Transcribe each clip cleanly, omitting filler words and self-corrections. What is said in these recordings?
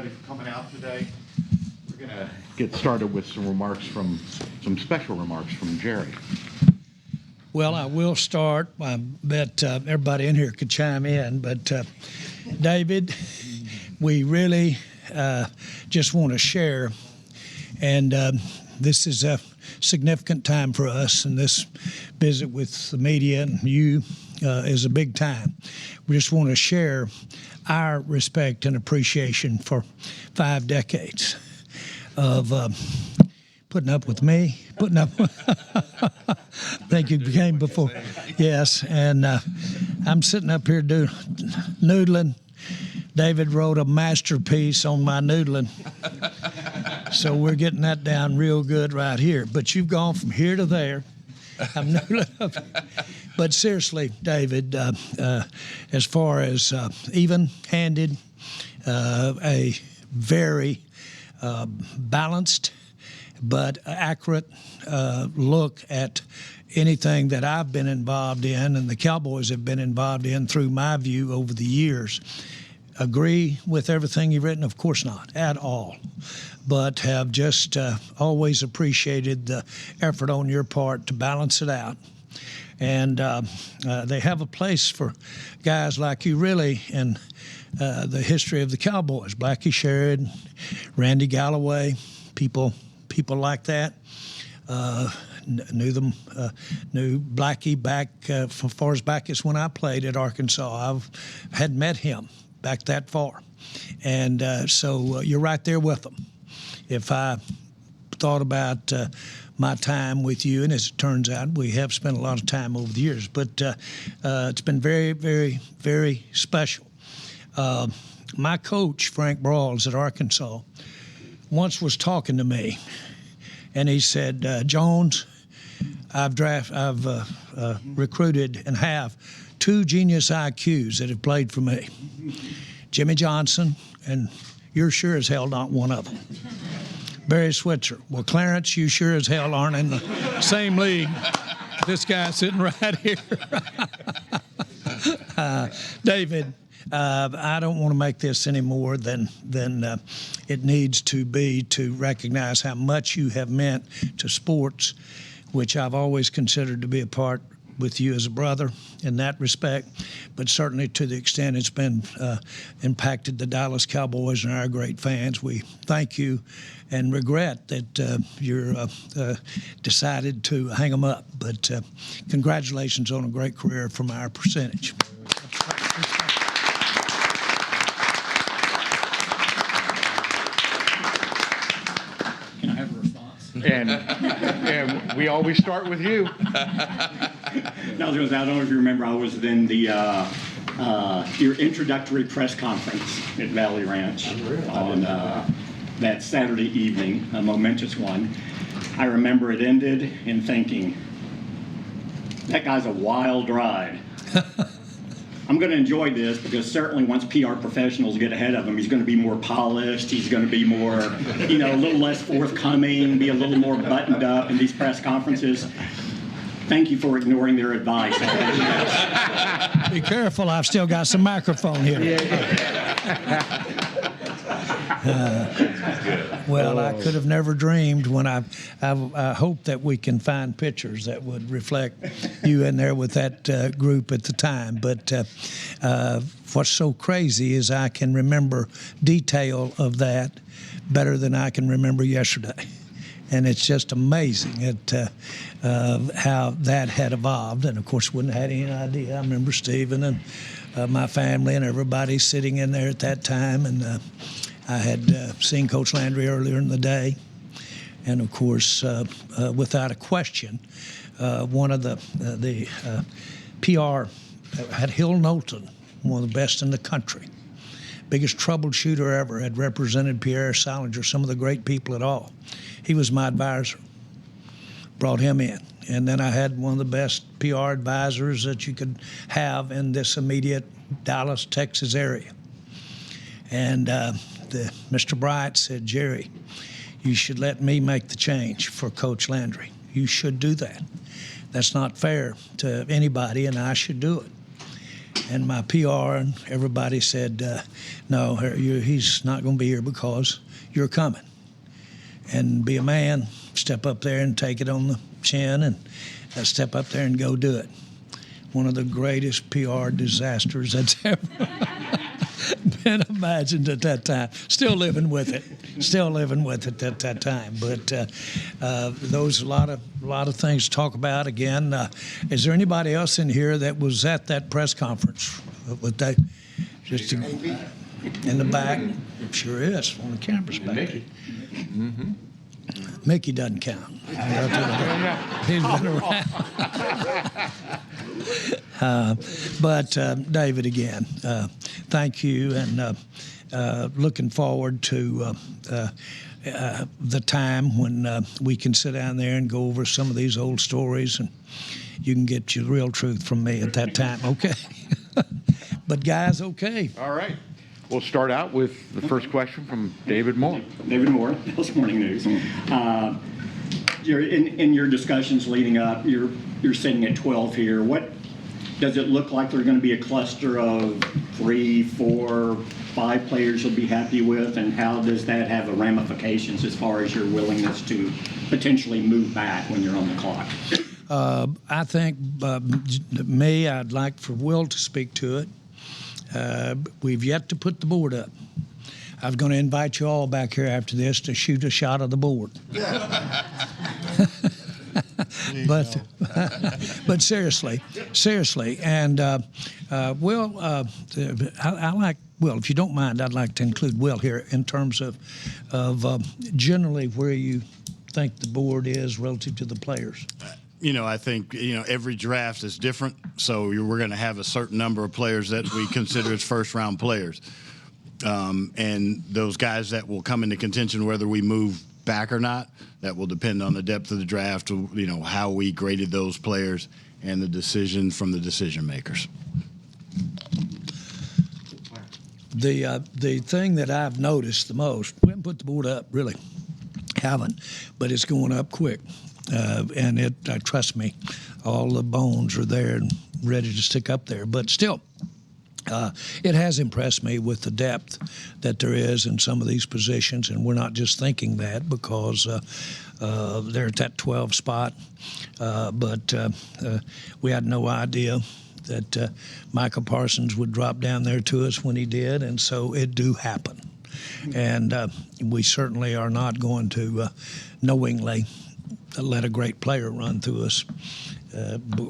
everybody for coming out today. We're going to get started with some special remarks from Jerry. Well, I will start. I bet everybody in here could chime in, but David, we really just want to share, and this is a significant time for us, and this visit with the media and you is a big time. We just want to share our respect and appreciation for 5 decades of putting up with me, putting up with thank you came before. Yes, and I'm sitting up here noodling. David wrote a masterpiece on my noodling. So we're getting that down real good right here. But you've gone from here to there. I'm noodling. But seriously, David, as far as even-handed, a very balanced but accurate look at anything that I've been involved in and the Cowboys have been involved in through my view over the years. Agree with everything you've written? Of course not, at all. But have just always appreciated the effort on your part to balance it out. And they have a place for guys like you, really, in the history of the Cowboys. Blackie Sherrod, Randy Galloway, people like that. Knew Blackie back as far as back as when I played at Arkansas. I had met him back that far. And so you're right there with them. If I thought about my time with you, and as it turns out, we have spent a lot of time over the years, but it's been very, very, very special. My coach, Frank Brawls at Arkansas, once was talking to me, and he said, Jones, I've recruited and have 2 genius IQs that have played for me, Jimmy Johnson, and you're sure as hell not one of them. Barry Switzer. Well, Clarence, you sure as hell aren't in the same league. This guy sitting right here. David, I don't want to make this any more than it needs to be to recognize how much you have meant to sports, which I've always considered to be a part with you as a brother in that respect, but certainly to the extent it's been impacted the Dallas Cowboys and our great fans. We thank you and regret that you're decided to hang them up. But congratulations on a great career from our percentage. Can I have a response? And we always start with you. No, I don't know if you remember, I was in your introductory press conference at Valley Ranch on that Saturday evening, a momentous one. I remember it ended in thinking, that guy's a wild ride. I'm going to enjoy this because certainly once PR professionals get ahead of him, he's going to be more polished. He's going to be more, a little less forthcoming, be a little more buttoned up in these press conferences. Thank you for ignoring their advice. Be careful, I've still got some microphone here. Well, I could have never dreamed when I hope that we can find pictures that would reflect you in there with that group at the time. But what's so crazy is I can remember detail of that better than I can remember yesterday. And it's just amazing at how that had evolved. And, of course, wouldn't have had any idea. I remember Stephen and my family and everybody sitting in there at that time. And I had seen Coach Landry earlier in the day. And, of course, without a question, one of the PR had Hill Knowlton, one of the best in the country. Biggest troubleshooter ever, had represented Pierre Salinger, some of the great people at all. He was my advisor, brought him in. And then I had one of the best PR advisors that you could have in this immediate Dallas, Texas area. And Mr. Bryant said, Jerry, you should let me make the change for Coach Landry. You should do that. That's not fair to anybody, and I should do it. and my PR and everybody said, no, he's not going to be here because you're coming. And be a man, step up there and take it on the chin and step up there and go do it. One of the greatest PR disasters that's ever been imagined at that time. Still living with it at that time. But those a lot of things to talk about. Again, is there anybody else in here that was at that press conference with that? Just in the back, sure is on the cameras back there. Mm-hmm. Mickey doesn't count. He's been around. But David, again, thank you, and looking forward to the time when we can sit down there and go over some of these old stories, and you can get your real truth from me at that time, okay? But guys, okay. All right. We'll start out with the first question from David Moore. David Moore, Dallas Morning News. In your discussions leading up, you're sitting at 12 here. What does it look like? There's going to be a cluster of 3, 4, 5 players you'll be happy with, and how does that have ramifications as far as your willingness to potentially move back when you're on the clock? I think I'd like for Will to speak to it. We've yet to put the board up. I was going to invite you all back here after this to shoot a shot of the board. but seriously, and Will, I like Will. If you don't mind, I'd like to include Will here in terms of generally where you think the board is relative to the players. I think, every draft is different. So we're going to have a certain number of players that we consider as first-round players. And those guys that will come into contention, whether we move back or not, that will depend on the depth of the draft, how we graded those players and the decision from the decision makers. The thing that I've noticed the most, we haven't put the board up, really. Haven't, but it's going up quick. And trust me, all the bones are there and ready to stick up there. But still, it has impressed me with the depth that there is in some of these positions, and we're not just thinking that because they're at that 12 spot. But we had no idea that Michael Parsons would drop down there to us when he did, and so it do happen. And we certainly are not going to knowingly let a great player run through us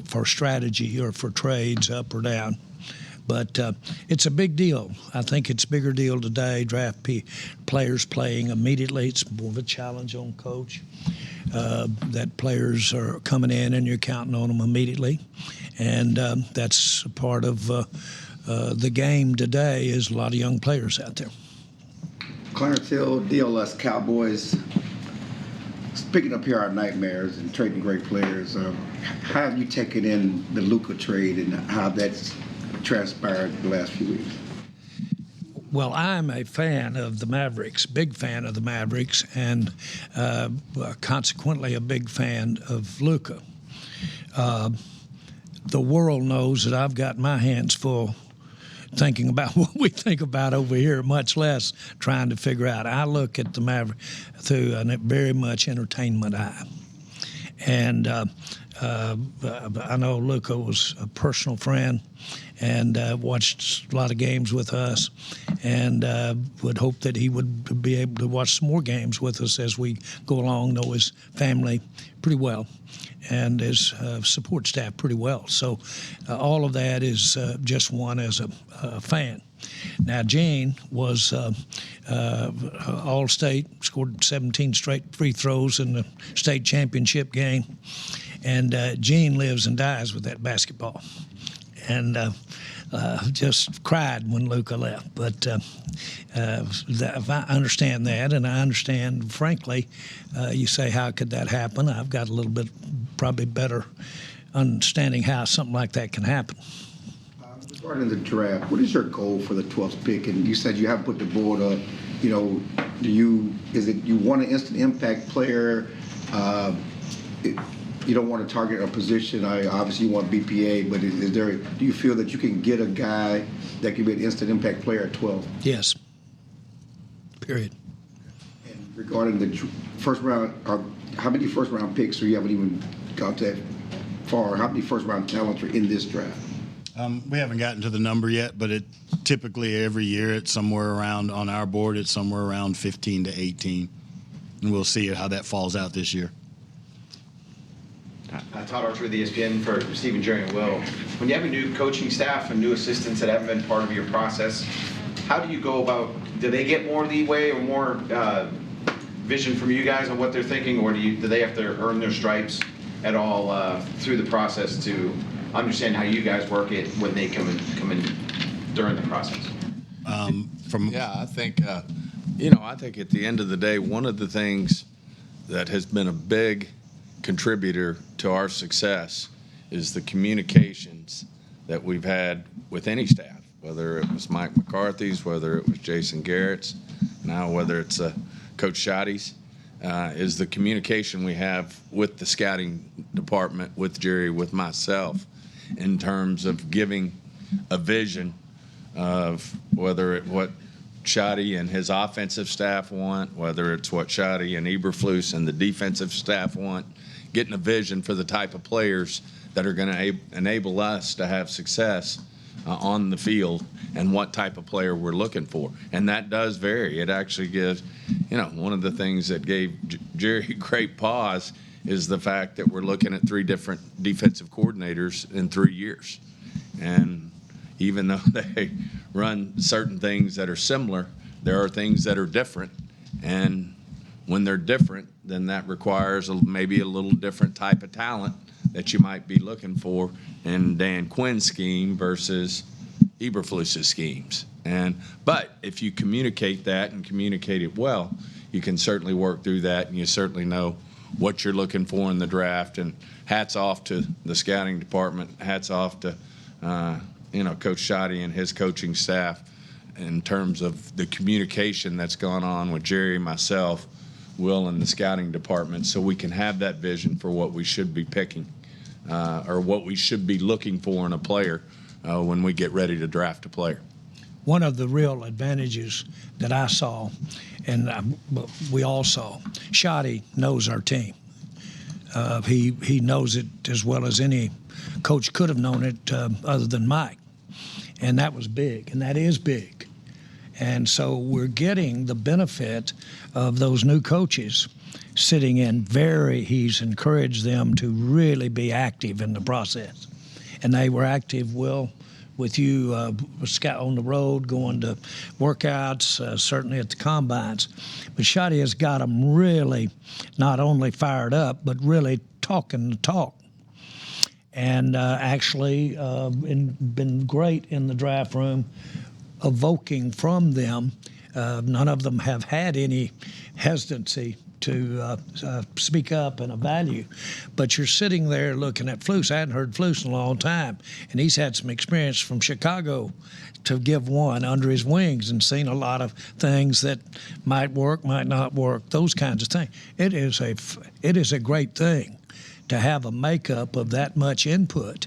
for strategy or for trades up or down. But it's a big deal. I think it's a bigger deal today, draft players playing immediately. It's more of a challenge on coach that players are coming in and you're counting on them immediately. And that's a part of the game today is a lot of young players out there. Clarence Hill, DLS Cowboys. Picking up here our nightmares and trading great players. How have you taken in the Luka trade and how that's transpired the last few weeks? Well, I'm a fan of the Mavericks, big fan of the Mavericks, and consequently a big fan of Luka. The world knows that I've got my hands full thinking about what we think about over here, much less trying to figure out. I look at the Maverick through a very much entertainment eye. And I know Luka was a personal friend and watched a lot of games with us, and would hope that he would be able to watch some more games with us as we go along, know his family pretty well and his support staff pretty well. So all of that is just one as a fan. Now, Gene was All-State, scored 17 straight free throws in the state championship game. And Gene lives and dies with that basketball. And just cried when Luka left. But I understand that, and I understand, frankly, you say, how could that happen? I've got a little bit probably better understanding how something like that can happen. Regarding the draft, what is your goal for the 12th pick? And you said you haven't put the board up. Is it you want an instant impact player? you don't want to target a position. Obviously you want BPA, but do you feel that you can get a guy that can be an instant impact player at 12? Yes. Period. And regarding the first round, how many first round picks, or you haven't even got that far? How many first round talents are in this draft? We haven't gotten to the number yet, but it typically every year it's somewhere around, on our board, it's somewhere around 15 to 18. And we'll see how that falls out this year. Todd Archer with ESPN for Stephen, Jerry, and Will. When you have a new coaching staff and new assistants that haven't been part of your process, how do you go about, do they get more leeway or more vision from you guys on what they're thinking, or do they have to earn their stripes at all through the process to understand how you guys work it when they come in during the process? Yeah, I think, I think at the end of the day, one of the things that has been a big contributor to our success is the communications that we've had with any staff, whether it was Mike McCarthy's, whether it was Jason Garrett's, now whether it's Coach Schotte's, is the communication we have with the scouting department, with Jerry, with myself, in terms of giving a vision of what Schotty and his offensive staff want, whether it's what Schotty and Eberflus and the defensive staff want, getting a vision for the type of players that are going to enable us to have success on the field and what type of player we're looking for. And that does vary. It actually gives, one of the things that gave Jerry great pause is the fact that we're looking at 3 different defensive coordinators in 3 years. And even though they run certain things that are similar, there are things that are different. And when they're different, then that requires maybe a little different type of talent that you might be looking for in Dan Quinn's scheme versus Eberflus's schemes. But if you communicate that and communicate it well, you can certainly work through that, and you certainly know what you're looking for in the draft. And hats off to the scouting department. Hats off to Coach Schotty and his coaching staff in terms of the communication that's gone on with Jerry, myself, Will, and the scouting department, so we can have that vision for what we should be picking or what we should be looking for in a player when we get ready to draft a player. One of the real advantages that I saw, and we all saw, Schotty knows our team. He knows it as well as any coach could have known it other than Mike. And that was big, and that is big. And so we're getting the benefit of those new coaches sitting in he's encouraged them to really be active in the process. And they were active, Will, with you scout on the road, going to workouts, certainly at the combines. But Schotty has got them really not only fired up, but really talking the talk. And actually been great in the draft room, evoking from them. None of them have had any hesitancy to speak up and a value. But you're sitting there looking at Flus. I hadn't heard Flus in a long time, and he's had some experience from Chicago to give one under his wings and seen a lot of things that might work, might not work, those kinds of things. It is a great thing to have a makeup of that much input.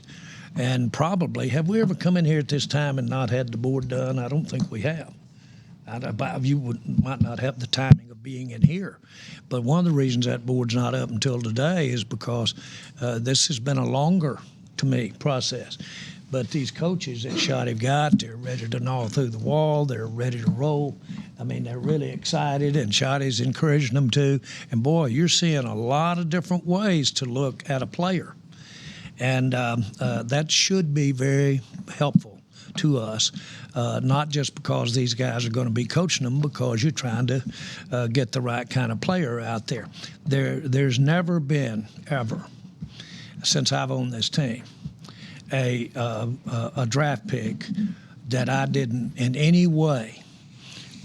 And probably, have we ever come in here at this time and not had the board done? I don't think we have. You might not have the timing of being in here. But one of the reasons that board's not up until today is because this has been a longer, to me, process. But these coaches that Schotty have got, they're ready to gnaw through the wall. They're ready to roll. I mean, they're really excited, and Schotty's encouraging them to. And, boy, you're seeing a lot of different ways to look at a player. And that should be very helpful to us, not just because these guys are going to be coaching them, because you're trying to get the right kind of player out there. There's never been, ever, since I've owned this team, a draft pick that I didn't in any way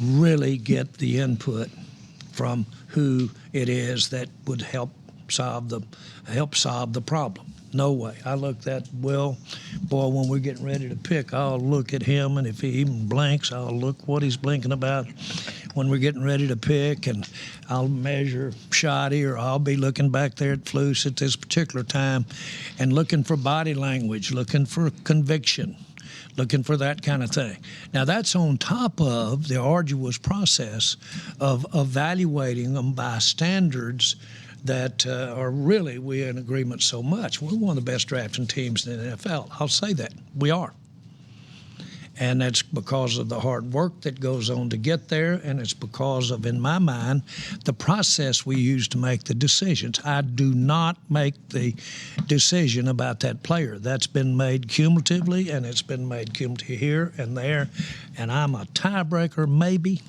really get the input from who it is that would help solve the problem. No way. I looked at Will, boy, when we're getting ready to pick, I'll look at him, and if he even blinks, I'll look what he's blinking about when we're getting ready to pick, and I'll measure Shotty, or I'll be looking back there at Flus at this particular time and looking for body language, looking for conviction, looking for that kind of thing. Now, that's on top of the arduous process of evaluating them by standards that are really, we're in agreement so much. We're one of the best drafting teams in the NFL. I'll say that. We are. And that's because of the hard work that goes on to get there, and it's because of, in my mind, the process we use to make the decisions. I do not make the decision about that player. That's been made cumulatively, and it's been made cumulatively here and there, and I'm a tiebreaker maybe,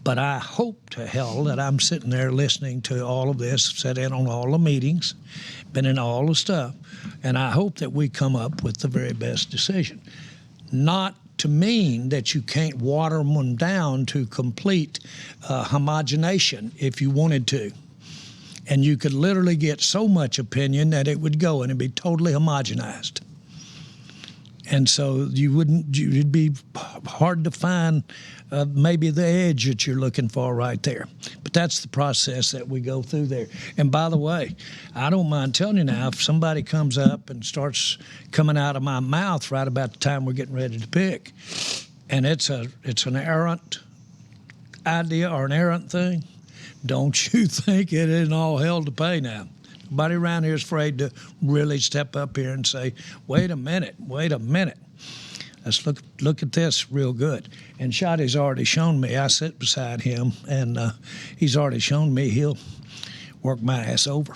but I hope to hell that I'm sitting there listening to all of this, sat in on all the meetings, been in all the stuff, and I hope that we come up with the very best decision. Not to mean that you can't water them down to complete homogenation if you wanted to. And you could literally get so much opinion that it would go and it'd be totally homogenized. And so it'd be hard to find maybe the edge that you're looking for right there. But that's the process that we go through there. And by the way, I don't mind telling you now, if somebody comes up and starts coming out of my mouth right about the time we're getting ready to pick, and it's an errant idea or an errant thing, don't you think it isn't all hell to pay now? Nobody around here is afraid to really step up here and say, wait a minute. Let's look at this real good. And Shotty's already shown me, I sit beside him, and he's already shown me he'll work my ass over.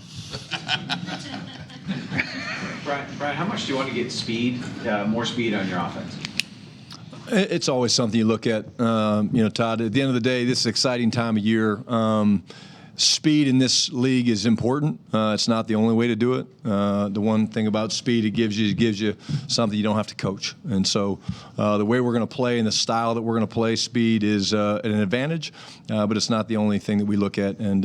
Brian, how much do you want to get more speed on your offense? It's always something you look at. Todd, at the end of the day, this is an exciting time of year. Speed in this league is important. It's not the only way to do it. The one thing about speed, it gives you something you don't have to coach. And so the way we're going to play and the style that we're going to play, speed is an advantage, but it's not the only thing that we look at. And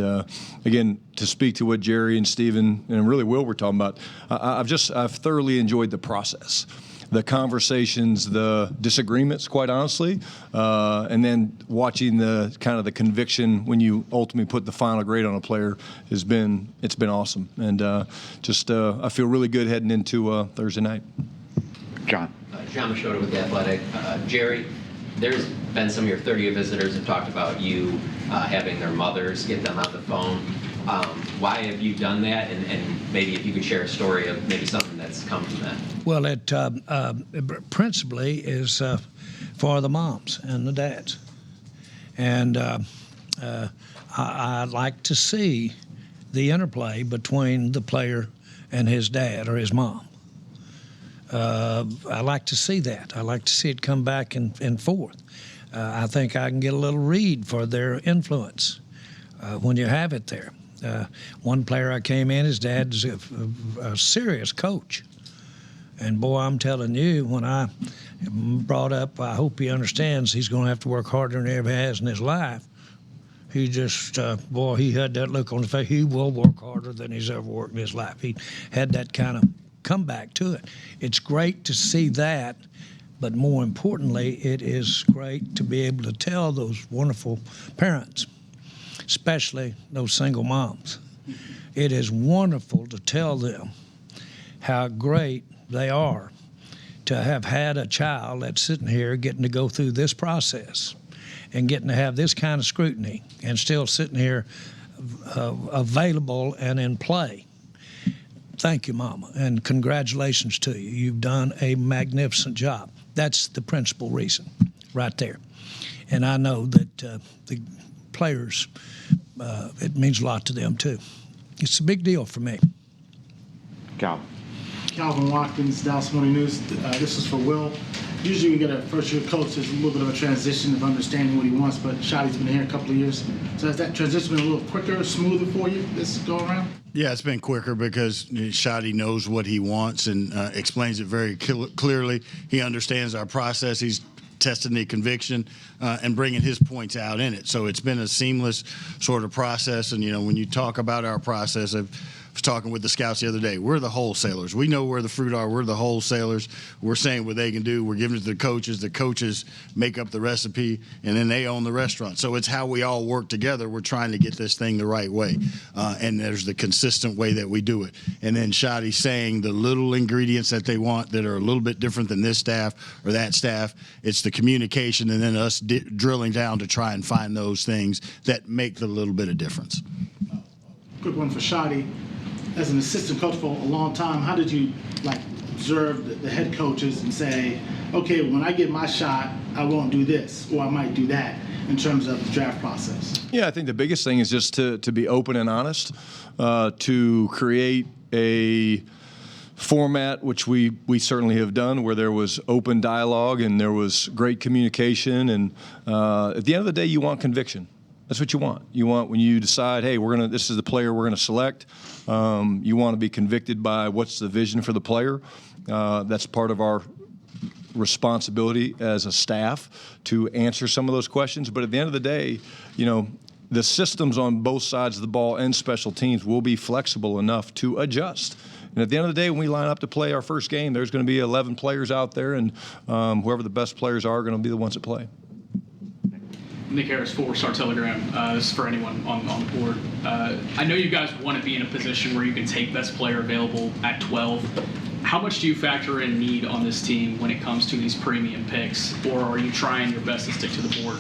again, to speak to what Jerry and Steven and really Will were talking about, I've thoroughly enjoyed the process. The conversations, the disagreements, quite honestly, and then watching the kind of the conviction when you ultimately put the final grade on a player it's been awesome, and I feel really good heading into Thursday night. John Machota with The Athletic. Jerry, there's been some of your 30-year visitors have talked about you having their mothers get them on the phone. Why have you done that? And maybe if you could share a story of maybe something that's come from that. Well, it principally is for the moms and the dads. And I like to see the interplay between the player and his dad or his mom. I like to see that. I like to see it come back and forth. I think I can get a little read for their influence when you have it there. One player I came in, his dad's a serious coach. And boy, I'm telling you, when I brought up, I hope he understands he's going to have to work harder than he ever has in his life. He just, he had that look on his face. He will work harder than he's ever worked in his life. He had that kind of comeback to it. It's great to see that, but more importantly, it is great to be able to tell those wonderful parents, especially those single moms. It is wonderful to tell them how great they are to have had a child that's sitting here getting to go through this process and getting to have this kind of scrutiny and still sitting here available and in play. Thank you, Mama, and congratulations to you. You've done a magnificent job. That's the principal reason right there. And I know that the players, it means a lot to them too. It's a big deal for me. Calvin Watkins, Dallas Morning News. This is for Will. Usually when you get a first-year coach, there's a little bit of a transition of understanding what he wants, but Shotty's been here a couple of years. So has that transition been a little quicker, smoother for you this go around? Yeah, it's been quicker because Shotty knows what he wants and explains it very clearly. He understands our process. He's testing the conviction and bringing his points out in it. So it's been a seamless sort of process. And, when you talk about our process, I've was talking with the scouts the other day. We're the wholesalers. We know where the fruit are. We're the wholesalers. We're saying what they can do. We're giving it to the coaches. The coaches make up the recipe, and then they own the restaurant. So it's how we all work together. We're trying to get this thing the right way, and there's the consistent way that we do it. And then Shotty's saying the little ingredients that they want that are a little bit different than this staff or that staff. It's the communication, and then us drilling down to try and find those things that make the little bit of difference. Quick one for Shotty. As an assistant coach for a long time, how did you observe the head coaches and say, okay, when I get my shot, I won't do this, or I might do that in terms of the draft process? Yeah, I think the biggest thing is just to be open and honest, to create a format, which we certainly have done, where there was open dialogue and there was great communication. And at the end of the day, you want conviction. That's what you want. You want, when you decide, hey, this is the player we're going to select, you want to be convicted by what's the vision for the player. That's part of our responsibility as a staff to answer some of those questions. But at the end of the day, the systems on both sides of the ball and special teams will be flexible enough to adjust. And at the end of the day, when we line up to play our first game, there's going to be 11 players out there, and whoever the best players are going to be the ones that play. Nick Harris, 4-Star Telegram. This is for anyone on the board. I know you guys want to be in a position where you can take best player available at 12. How much do you factor in need on this team when it comes to these premium picks, or are you trying your best to stick to the board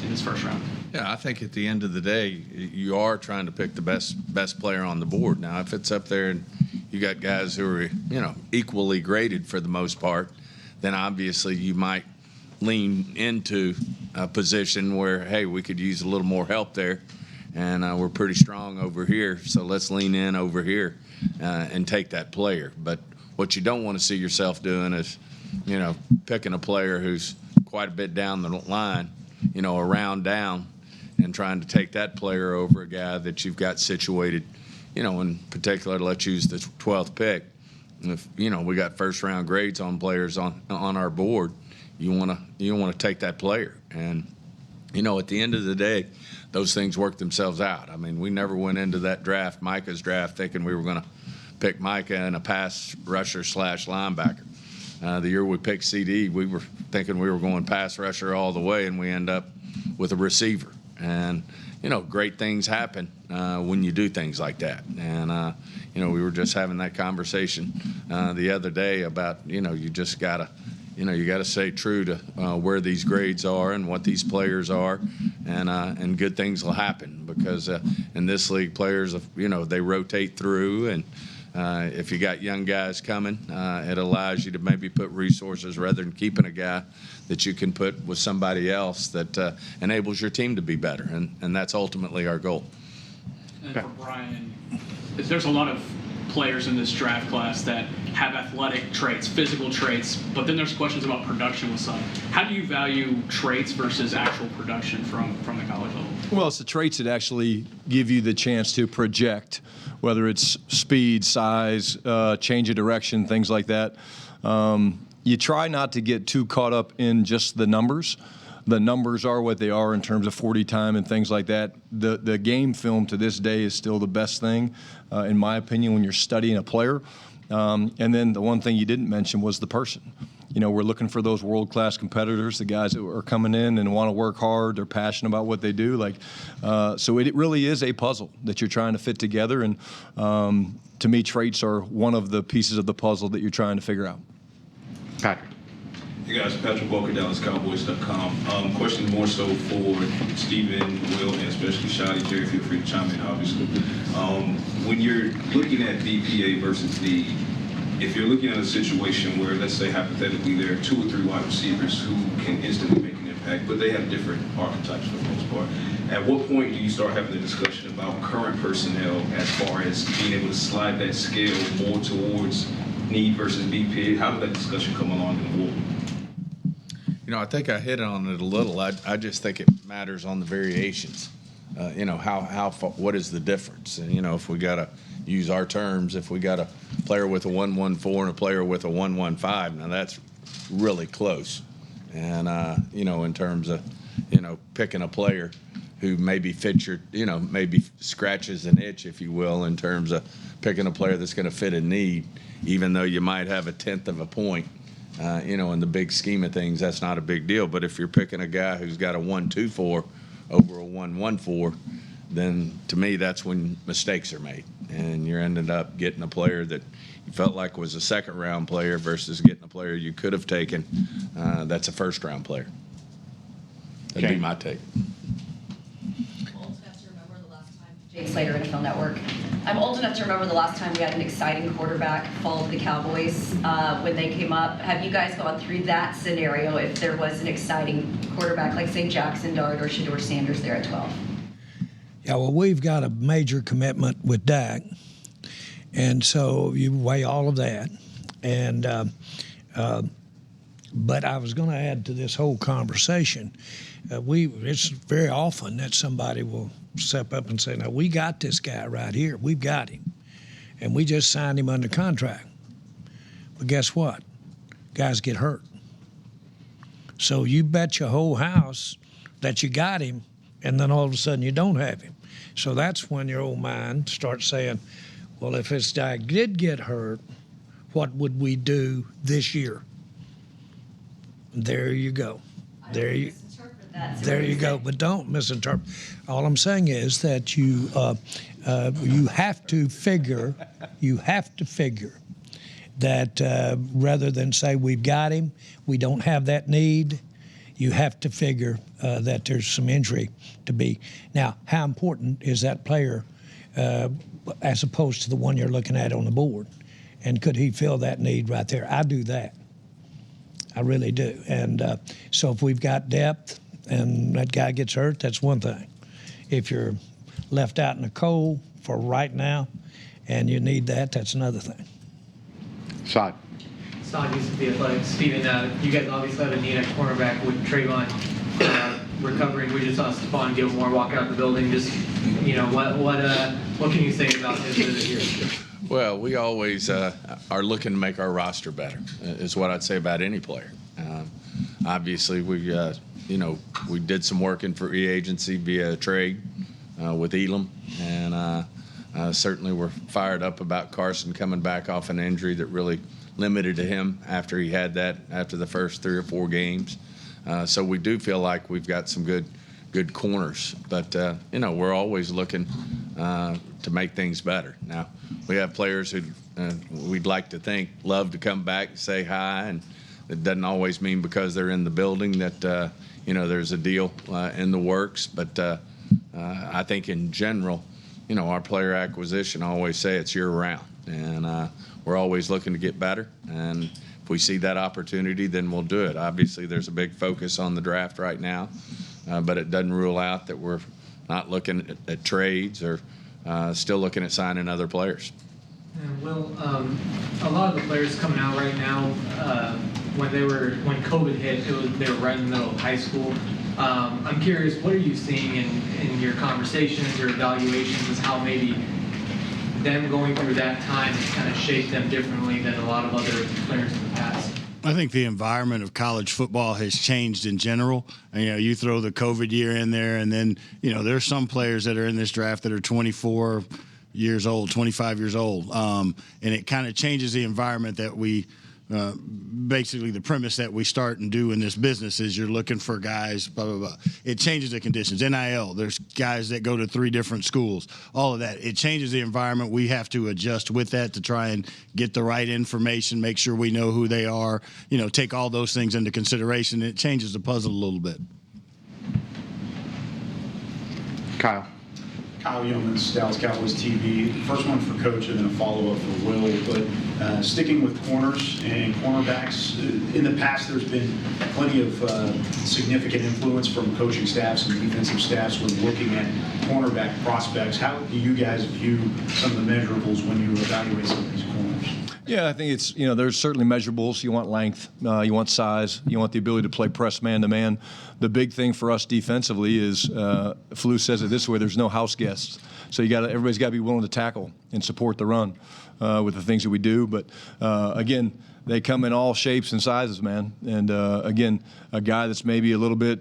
in this first round? Yeah, I think at the end of the day, you are trying to pick the best player on the board. Now, if it's up there and you got guys who are, equally graded for the most part, then obviously you might lean into a position where, hey, we could use a little more help there, and we're pretty strong over here, so let's lean in over here and take that player. But what you don't want to see yourself doing is, picking a player who's quite a bit down the line, a round down, and trying to take that player over a guy that you've got situated, in particular, let's use the 12th pick. If, we got first-round grades on players on our board, you want to take that player. And, at the end of the day, those things work themselves out. I mean, we never went into that draft, Micah's draft, thinking we were going to pick Micah and a pass rusher / linebacker. The year we picked CD, we were thinking we were going pass rusher all the way, and we end up with a receiver. And, great things happen when you do things like that. And, we were just having that conversation the other day about, you just got to, you got to stay true to where these grades are and what these players are, and good things will happen because in this league, players, they rotate through, and if you got young guys coming, it allows you to maybe put resources rather than keeping a guy that you can put with somebody else that enables your team to be better, and that's ultimately our goal. And for Brian, there's a lot of players in this draft class that have athletic traits, physical traits, but then there's questions about production with some. How do you value traits versus actual production from the college level? Well, it's the traits that actually give you the chance to project, whether it's speed, size, change of direction, things like that. You try not to get too caught up in just the numbers. The numbers are what they are in terms of 40 time and things like that. The game film to this day is still the best thing, in my opinion, when you're studying a player. And then the one thing you didn't mention was the person. We're looking for those world-class competitors, the guys that are coming in and want to work hard. They're passionate about what they do. So it really is a puzzle that you're trying to fit together. And to me, traits are one of the pieces of the puzzle that you're trying to figure out. Patrick. Hey guys, Patrick Walker, DallasCowboys.com. Question more so for Stephen, Will, and especially Shotty. Jerry, feel free to chime in, obviously. When you're looking at DPA versus D, if you're looking at a situation where, let's say hypothetically, there are 2 or 3 wide receivers who can instantly make an impact, but they have different archetypes for the most part, at what point do you start having the discussion about current personnel as far as being able to slide that scale more towards need versus BPA? How did that discussion come along in the war? I think I hit on it a little. I just think it matters on the variations. What is the difference? And, if we got to use our terms, if we got a player with a 1.14 and a player with a 1.15, now that's really close. And, in terms of, picking a player who maybe fits your, maybe scratches an itch, if you will, in terms of picking a player that's going to fit a need, even though you might have a tenth of a point. In the big scheme of things, that's not a big deal. But if you're picking a guy who's got a 1-2-4 over a 1-1-4, then to me that's when mistakes are made, and you're ended up getting a player that you felt like was a second-round player versus getting a player you could have taken that's a first-round player. That'd be my take. Jake Slater, NFL Network. I'm old enough to remember the last time we had an exciting quarterback fall to the Cowboys when they came up. Have you guys gone through that scenario if there was an exciting quarterback like, say, Jackson Dart or Shedeur Sanders there at 12? Yeah, well, we've got a major commitment with Dak, and so you weigh all of that. And but I was going to add to this whole conversation. It's very often that somebody will step up and say, "No, we got this guy right here. We've got him, and we just signed him under contract." But guess what? Guys get hurt. So you bet your whole house that you got him, and then all of a sudden you don't have him. So that's when your old mind starts saying, well, if this guy did get hurt, what would we do this year? There you go. There you go. But don't misinterpret. All I'm saying is that you have to figure that rather than say we've got him, we don't have that need, you have to figure that there's some injury to be. Now, how important is that player as opposed to the one you're looking at on the board? And could he fill that need right there? I do that. I really do. And so if we've got depth and that guy gets hurt, that's one thing. If you're left out in the cold for right now and you need that, that's another thing. Saad. Saad used to be Athletic. Steven, you guys obviously have a need at cornerback with Trayvon recovering. We just saw Stephon Gilmore walk out the building. Just, what can you say about his visit here? Well, we always are looking to make our roster better, is what I'd say about any player. Obviously, we did some work in free agency via trade with Elam, and certainly we're fired up about Carson coming back off an injury that really limited him after he had that after the first 3 or 4 games. So we do feel like we've got some good corners, but we're always looking to make things better. Now, we have players who we'd like to think love to come back and say hi, and it doesn't always mean because they're in the building that there's a deal in the works. But I think in general, our player acquisition, I always say it's year-round, and we're always looking to get better. And if we see that opportunity, then we'll do it. Obviously, there's a big focus on the draft right now, but it doesn't rule out that we're not looking at trades or still looking at signing other players. Well, a lot of the players coming out right now, when COVID hit, they were right in the middle of high school. I'm curious, what are you seeing in your conversations, your evaluations, as how maybe them going through that time has kind of shaped them differently than a lot of other players in the past? I think the environment of college football has changed in general. And, you throw the COVID year in there, and then, there's some players that are in this draft that are 24 years old, 25 years old. And it kind of changes the environment that we basically the premise that we start and do in this business is you're looking for guys, blah, blah, blah. It changes the conditions. NIL, there's guys that go to 3 different schools, all of that. It changes the environment. We have to adjust with that to try and get the right information, make sure we know who they are, take all those things into consideration. It changes the puzzle a little bit. Kyle. Kyle Yeomans, Dallas Cowboys TV. First one for Coach and then a follow-up for Will. But sticking with corners and cornerbacks, in the past there's been plenty of significant influence from coaching staffs and defensive staffs when looking at cornerback prospects. How do you guys view some of the measurables when you evaluate some of these corners? Yeah, I think it's, there's certainly measurables. You want length, you want size, you want the ability to play press man-to-man. The big thing for us defensively is, Flu says it this way, there's no house guests. So everybody's got to be willing to tackle and support the run with the things that we do. But, again, they come in all shapes and sizes, man. And, again, a guy that's maybe a little bit,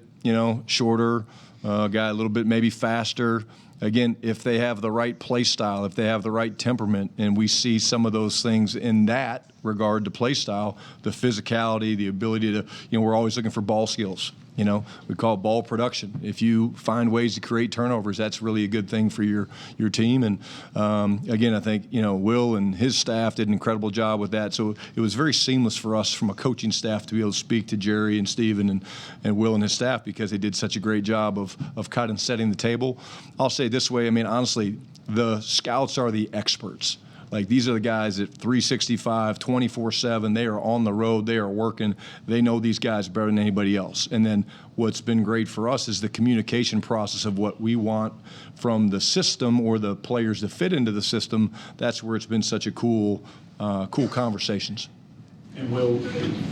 shorter, a guy a little bit maybe faster. Again, if they have the right play style, if they have the right temperament, and we see some of those things in that regard to play style, the physicality, the ability to, we're always looking for ball skills. We call it ball production. If you find ways to create turnovers, that's really a good thing for your team. And again, I think Will and his staff did an incredible job with that. So it was very seamless for us from a coaching staff to be able to speak to Jerry and Steven and Will and his staff, because they did such a great job of kind of setting the table. I'll say it this way. I mean, honestly, the scouts are the experts. Like, these are the guys at 365, 24/7. They are on the road. They are working. They know these guys better than anybody else. And then what's been great for us is the communication process of what we want from the system or the players that fit into the system. That's where it's been such a cool conversations. And Will,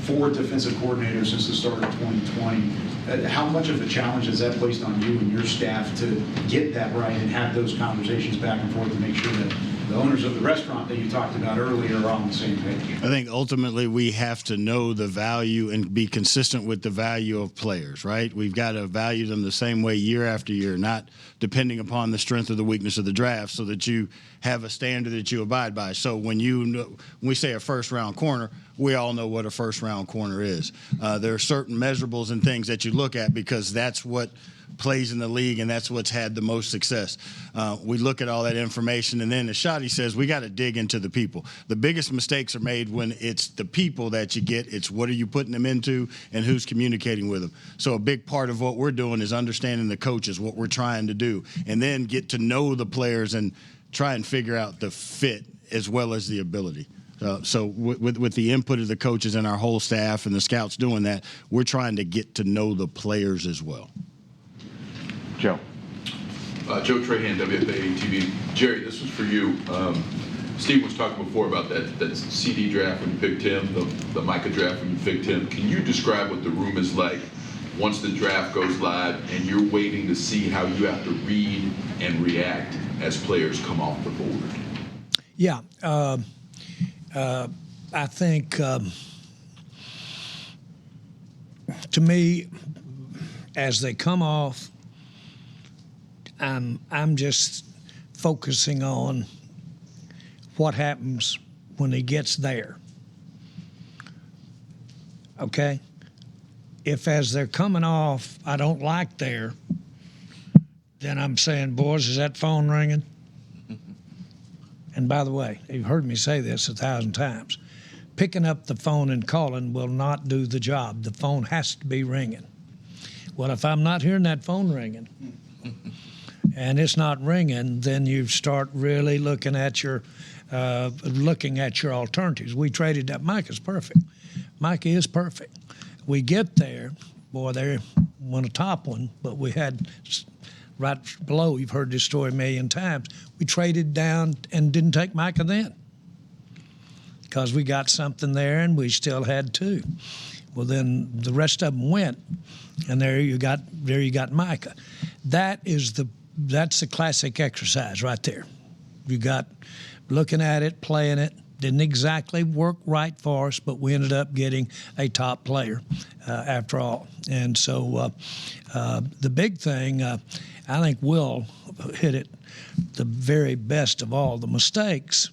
4 defensive coordinators since the start of 2020. How much of a challenge has that placed on you and your staff to get that right and have those conversations back and forth to make sure that the owners of the restaurant that you talked about earlier are on the same page? I think ultimately we have to know the value and be consistent with the value of players, right? We've got to value them the same way year after year, not depending upon the strength or the weakness of the draft, so that you have a standard that you abide by. So when we say a first-round corner, we all know what a first-round corner is. There are certain measurables and things that you look at because that's what plays in the league, and that's what's had the most success. We look at all that information, and then as Shotty says, we got to dig into the people. The biggest mistakes are made when it's the people that you get. It's what are you putting them into and who's communicating with them. So a big part of what we're doing is understanding the coaches, what we're trying to do, and then get to know the players and try and figure out the fit as well as the ability. So with the input of the coaches and our whole staff and the scouts doing that, we're trying to get to know the players as well. Joe. Joe Trahan, WFAA TV. Jerry, this was for you. Steve was talking before about that CD draft when you picked him, the Micah draft when you picked him. Can you describe what the room is like once the draft goes live and you're waiting to see how you have to read and react as players come off the board? Yeah. I think, to me, as they come off, I'm just focusing on what happens when he gets there. Okay? If as they're coming off, I don't like there, then I'm saying, boys, is that phone ringing? And by the way, you've heard me say this 1,000 times. Picking up the phone and calling will not do the job. The phone has to be ringing. Well, if I'm not hearing that phone ringing and it's not ringing, then you start really looking at your alternatives. We traded that. Micah's perfect. Micah is perfect. We get there, boy, they want a top one, but we had right below, you've heard this story a million times, we traded down and didn't take Micah then because we got something there and we still had 2. Well, then the rest of them went, and there you got Micah. That's the classic exercise right there. You got looking at it, playing it. Didn't exactly work right for us, but we ended up getting a top player after all. And so the big thing, I think Will hit it the very best of all the mistakes,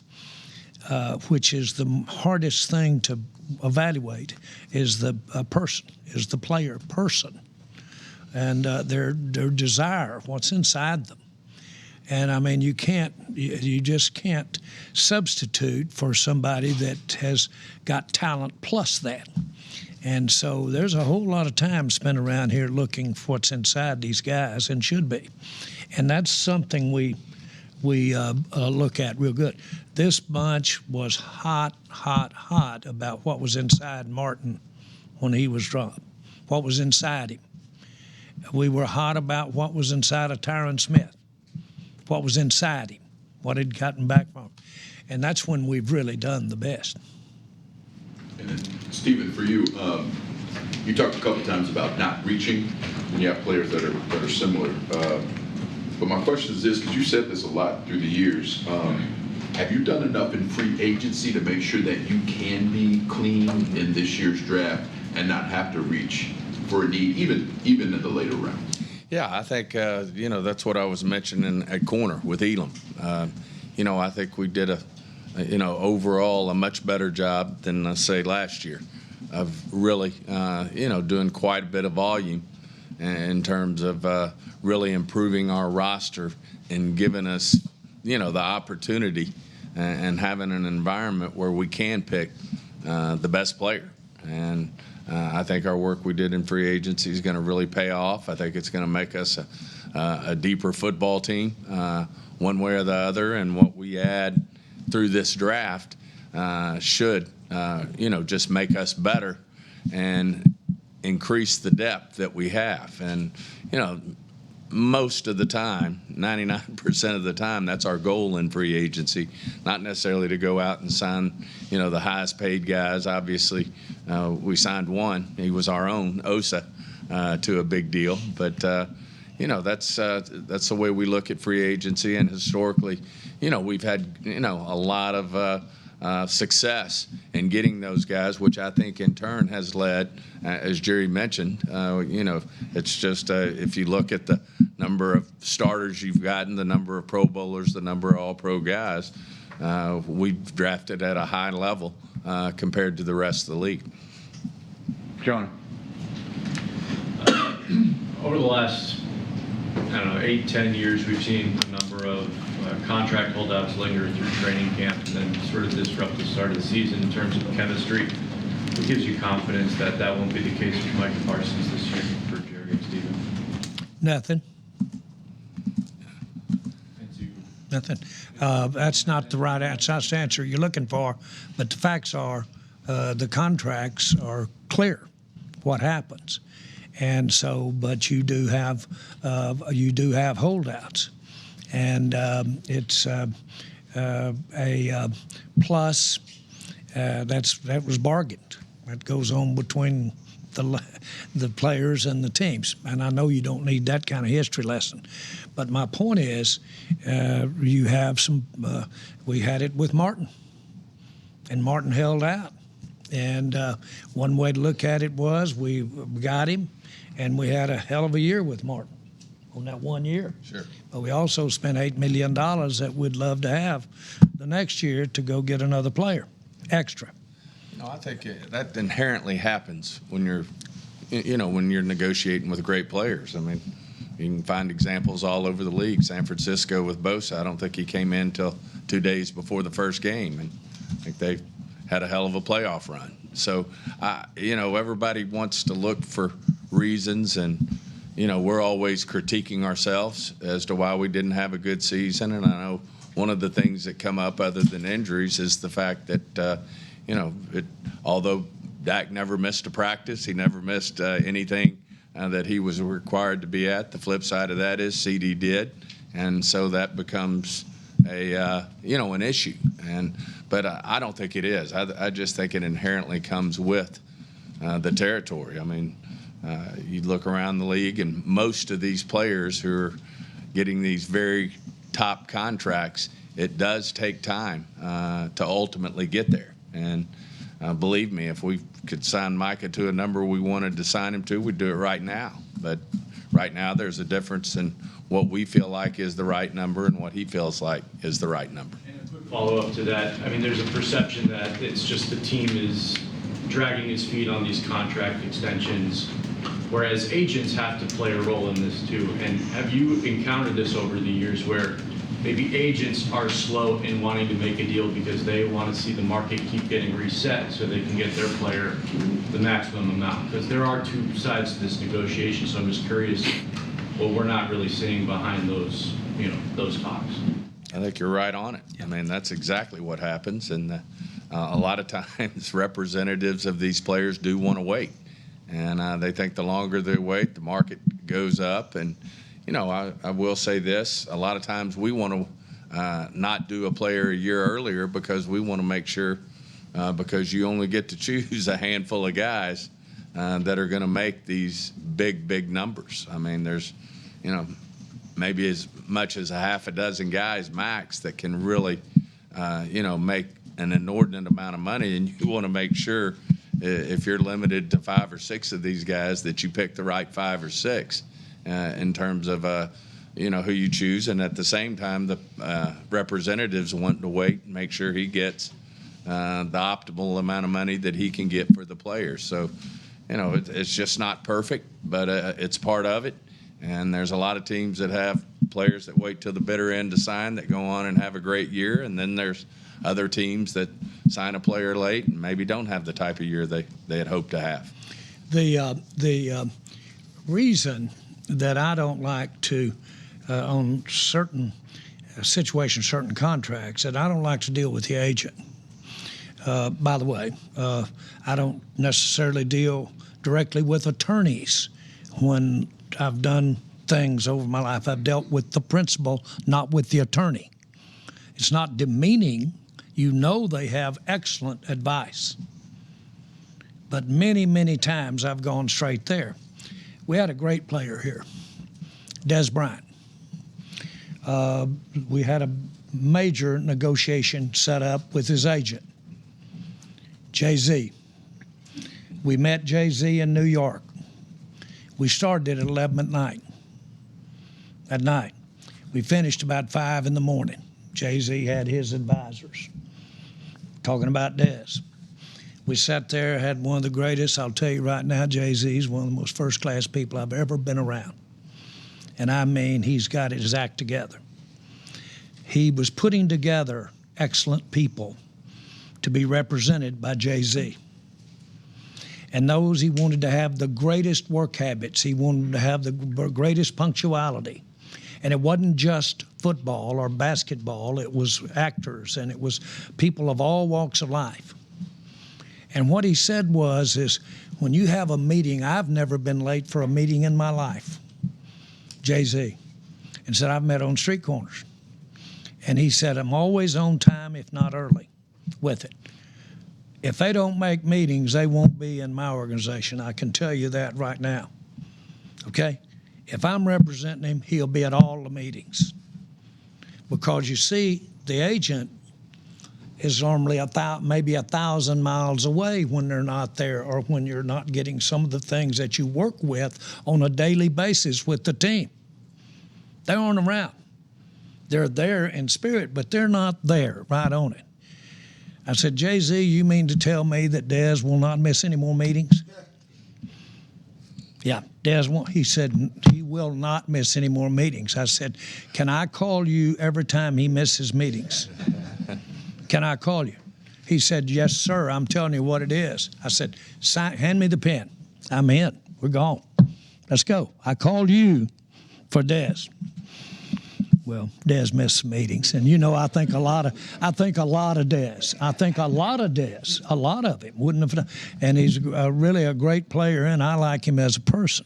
which is the hardest thing to evaluate, is the player person, and their desire, what's inside them. And I mean, you just can't substitute for somebody that has got talent plus that. And so there's a whole lot of time spent around here looking for what's inside these guys, and should be. And that's something we look at real good. This bunch was hot about what was inside Martin when he was dropped, what was inside him. We were hot about what was inside of Tyron Smith, what was inside him, what had gotten back from him. And that's when we've really done the best. And then, Stephen, for you, you talked a couple times about not reaching when you have players that are similar. But my question is this, because you said this a lot through the years, have you done enough in free agency to make sure that you can be clean in this year's draft and not have to reach for a need, even in the later rounds? Yeah, I think, that's what I was mentioning at corner with Elam. I think we did overall a much better job than, let's say, last year of really, doing quite a bit of volume in terms of really improving our roster and giving us, the opportunity and having an environment where we can pick the best player. And I think our work we did in free agency is going to really pay off. I think it's going to make us a deeper football team, one way or the other. And what we add through this draft should, just make us better and increase the depth that we have. And, most of the time, 99% of the time, that's our goal in free agency, not necessarily to go out and sign, the highest paid guys. Obviously, we signed one. He was our own, Osa, to a big deal. But, that's the way we look at free agency. And historically, we've had, a lot of success in getting those guys, which I think in turn has led, as Jerry mentioned, it's just if you look at the number of starters you've gotten, the number of Pro Bowlers, the number of All-Pro guys, we've drafted at a high level compared to the rest of the league. Jonah. Over the last, 8-10 years, we've seen a number of contract holdouts linger through training camp and then sort of disrupt the start of the season in terms of chemistry. What gives you confidence that that won't be the case with Micah Parsons this year for Jerry and Steven? Nothing. Nothing. That's not the right answer. That's the answer you're looking for. But the facts are the contracts are clear what happens. And so, but you do have holdouts. And it's a plus that was bargained. That goes on between the players and the teams. And I know you don't need that kind of history lesson, but my point is, you have some. We had it with Martin, and Martin held out. And one way to look at it was we got him, and we had a hell of a year with Martin on that 1 year. Sure. But we also spent $8 million that we'd love to have the next year to go get another player extra. No, I think that inherently happens when you're, when you're negotiating with great players. I mean, you can find examples all over the league. San Francisco with Bosa, I don't think he came in until 2 days before the first game, and I think they had a hell of a playoff run. So, everybody wants to look for reasons, and we're always critiquing ourselves as to why we didn't have a good season. And I know one of the things that come up other than injuries is the fact that, although Dak never missed a practice, he never missed anything that he was required to be at. The flip side of that is CD did. And so that becomes an issue. But I don't think it is. I just think it inherently comes with the territory. I mean, you look around the league, and most of these players who are getting these very top contracts, it does take time to ultimately get there. And believe me, if we could sign Micah to a number we wanted to sign him to, we'd do it right now. But right now, there's a difference in what we feel like is the right number and what he feels like is the right number. And a quick follow-up to that, I mean, there's a perception that it's just the team is dragging his feet on these contract extensions, whereas agents have to play a role in this too. And have you encountered this over the years where maybe agents are slow in wanting to make a deal because they want to see the market keep getting reset so they can get their player the maximum amount? Because there are two sides to this negotiation, so I'm just curious what we're not really seeing behind those, those talks. I think you're right on it. I mean, that's exactly what happens. And a lot of times representatives of these players do want to wait. And they think the longer they wait, the market goes up. And, I will say this. A lot of times we want to not do a player a year earlier because we want to make sure, because you only get to choose a handful of guys that are going to make these big, big numbers. I mean, there's, maybe as much as a half a dozen guys max that can really, make an inordinate amount of money. And you want to make sure if you're limited to 5 or 6 of these guys that you pick the right 5 or 6. in terms of who you choose, and at the same time, the representatives want to wait and make sure he gets the optimal amount of money that he can get for the players. So, it's just not perfect, but it's part of it. And there's a lot of teams that have players that wait till the bitter end to sign that go on and have a great year, and then there's other teams that sign a player late and maybe don't have the type of year they had hoped to have. The reason that I don't like to, on certain situations, certain contracts, that I don't like to deal with the agent. By the way, I don't necessarily deal directly with attorneys when I've done things over my life. I've dealt with the principal, not with the attorney. It's not demeaning. They have excellent advice. But many, many times I've gone straight there. We had a great player here, Des Bryant. We had a major negotiation set up with his agent, Jay-Z. We met Jay-Z in New York. We started at 11 at night. We finished about 5 in the morning. Jay-Z had his advisors talking about Dez. We sat there, had one of the greatest. I'll tell you right now, Jay-Z is one of the most first-class people I've ever been around. And I mean, he's got his act together. He was putting together excellent people to be represented by Jay-Z. And those, he wanted to have the greatest work habits. He wanted to have the greatest punctuality. And it wasn't just football or basketball. It was actors, and it was people of all walks of life. And what he said is when you have a meeting, I've never been late for a meeting in my life, Jay-Z, and said, I've met on street corners. And he said, I'm always on time, if not early, with it. If they don't make meetings, they won't be in my organization. I can tell you that right now. Okay? If I'm representing him, he'll be at all the meetings. Because you see, the agent is normally maybe 1,000 miles away when they're not there, or when you're not getting some of the things that you work with on a daily basis with the team. They aren't around. They're there in spirit, but they're not there right on it. I said, Jay-Z, you mean to tell me that Dez will not miss any more meetings? Yeah, Dez won't. He said he will not miss any more meetings. I said, can I call you every time he misses meetings? Can I call you? He said, yes, sir. I'm telling you what it is. I said, hand me the pen. I'm in. We're gone. Let's go. I called you for Dez. Well, Dez missed some meetings, and I think a lot of Dez. I think a lot of him wouldn't have done. And he's really a great player, and I like him as a person.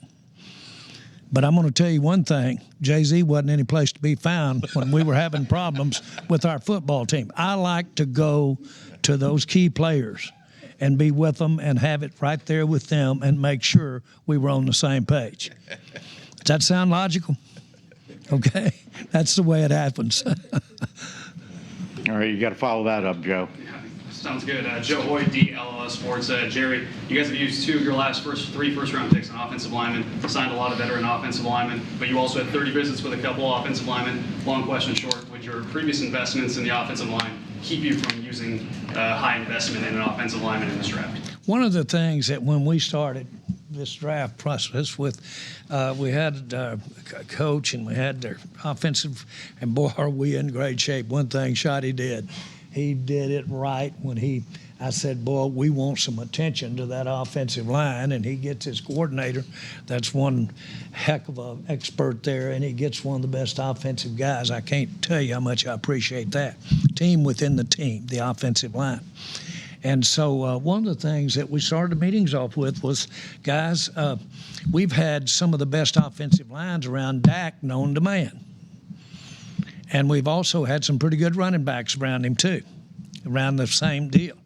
But I'm going to tell you one thing: Jay-Z wasn't any place to be found when we were having problems with our football team. I like to go to those key players and be with them and have it right there with them and make sure we were on the same page. Does that sound logical? Okay, that's the way it happens. All right, you got to follow that up, Joe. Sounds good. Joe Hoy, DLLS Sports. Jerry, you guys have used 2 of your last 3 first-round picks on offensive linemen, signed a lot of veteran offensive linemen, but you also had 30 visits with a couple of offensive linemen. Long question short, would your previous investments in the offensive line keep you from using high investment in an offensive lineman in this draft? One of the things that when we started this draft process with, we had a coach and we had their offensive, and boy, are we in great shape. One thing Schotty did, he did it right when I said, boy, we want some attention to that offensive line, and he gets his coordinator. That's one heck of an expert there, and he gets one of the best offensive guys. I can't tell you how much I appreciate that. Team within the team, the offensive line. And so one of the things that we started the meetings off with was, guys, we've had some of the best offensive lines around Dak known to man. And we've also had some pretty good running backs around him, too, around the same deal.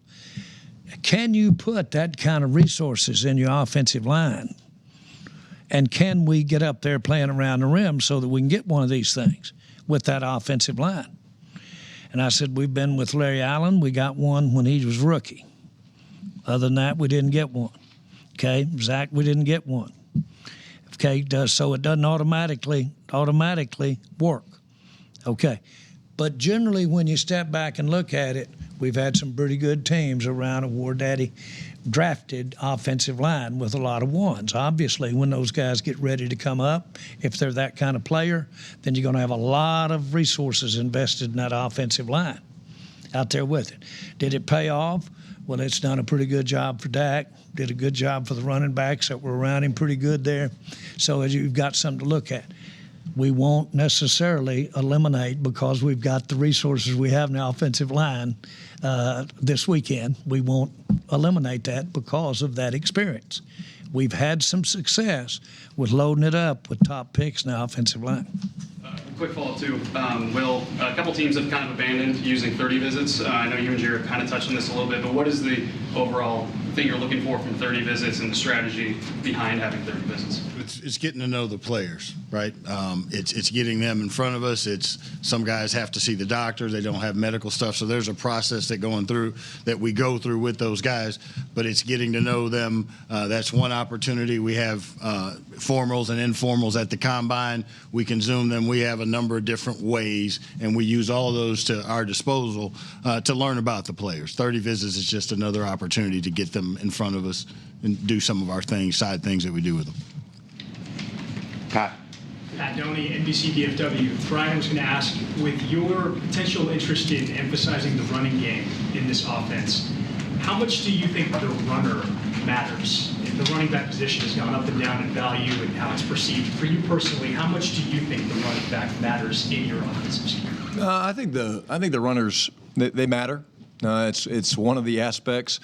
Can you put that kind of resources in your offensive line? And can we get up there playing around the rim so that we can get one of these things with that offensive line? And I said, we've been with Larry Allen. We got one when he was rookie. Other than that, we didn't get one. Okay, Zach, we didn't get one. Okay, so it doesn't automatically work. Okay, but generally when you step back and look at it, we've had some pretty good teams around a War Daddy drafted offensive line with a lot of ones. Obviously, when those guys get ready to come up, if they're that kind of player, then you're going to have a lot of resources invested in that offensive line out there with it. Did it pay off? Well, it's done a pretty good job for Dak. Did a good job for the running backs that were around him pretty good there. So as you've got something to look at. We won't necessarily eliminate, because we've got the resources we have in the offensive line this weekend. We won't eliminate that because of that experience. We've had some success with loading it up with top picks in the offensive line. Quick follow-up too, Will. A couple teams have kind of abandoned using 30 visits. I know you and Jared kind of touched on this a little bit, but what is the overall thing you're looking for from 30 visits and the strategy behind having 30 visits? It's getting to know the players, right? It's getting them in front of us. It's some guys have to see the doctor. They don't have medical stuff, so there's a process that we go through with those guys. But it's getting to know them. That's one opportunity. We have formals and informals at the combine. We can Zoom them. We have a number of different ways, and we use all of those to our disposal to learn about the players. 30 visits is just another opportunity to get them in front of us and do some of our side things that we do with them. Pat. Pat Doney, NBC DFW. Brian was going to ask, with your potential interest in emphasizing the running game in this offense, how much do you think the runner matters? The running back position has gone up and down in value and how it's perceived. For you personally, how much do you think the running back matters in your offensive scheme? I think the runners they matter. It's one of the aspects.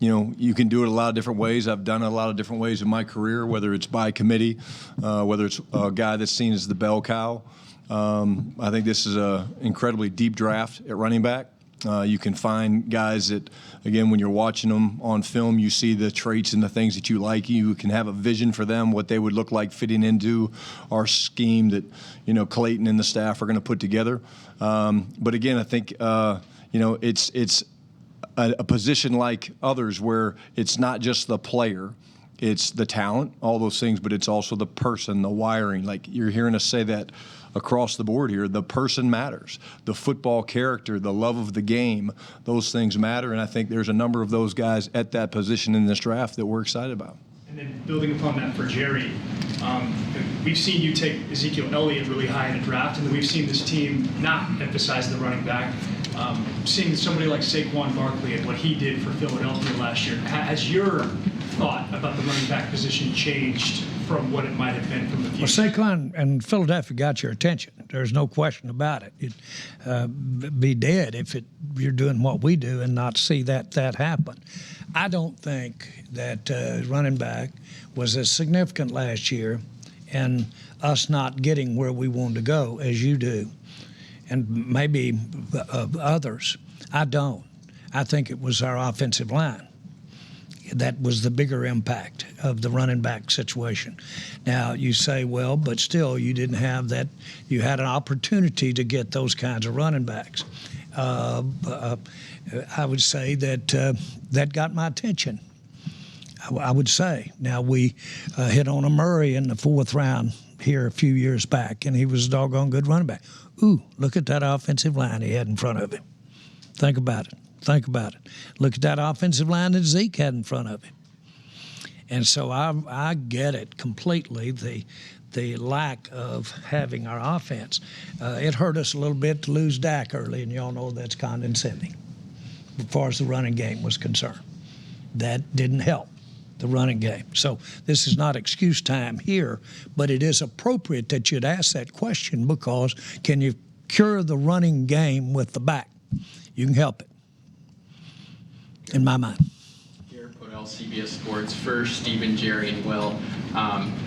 You can do it a lot of different ways. I've done it a lot of different ways in my career, whether it's by committee, whether it's a guy that's seen as the bell cow. I think this is an incredibly deep draft at running back. You can find guys that, again, when you're watching them on film, you see the traits and the things that you like. You can have a vision for them, what they would look like fitting into our scheme that, Clayton and the staff are going to put together. But again, I think, it's a position like others where it's not just the player, it's the talent, all those things, but it's also the person, the wiring. Like you're hearing us say that across the board here, the person matters. The football character, the love of the game, those things matter. And I think there's a number of those guys at that position in this draft that we're excited about. And then building upon that for Jerry, we've seen you take Ezekiel Elliott really high in the draft, and then we've seen this team not emphasize the running back. Seeing somebody like Saquon Barkley and what he did for Philadelphia last year, has your thought about the running back position changed from what it might have been from the future? Well, Saquon and Philadelphia got your attention. There's no question about it. You'd be dead if you're doing what we do and not see that happen. I don't think that running back was as significant last year and us not getting where we wanted to go as you do, and maybe others. I don't. I think it was our offensive line that was the bigger impact of the running back situation. Now, you say, well, but still, you didn't have that. You had an opportunity to get those kinds of running backs. I would say that got my attention. I would say. Now, we hit on a Murray in the 4th round here a few years back, and he was a doggone good running back. Ooh, look at that offensive line he had in front of him. Think about it. Look at that offensive line that Zeke had in front of him. And so I get it completely, the lack of having our offense. It hurt us a little bit to lose Dak early, and y'all know that's condescending as far as the running game was concerned. That didn't help the running game. So this is not excuse time here, but it is appropriate that you'd ask that question, because can you cure the running game with the back? You can help it, in my mind. Garrett Podell, CBS Sports. For Stephen, Jerry, and Will,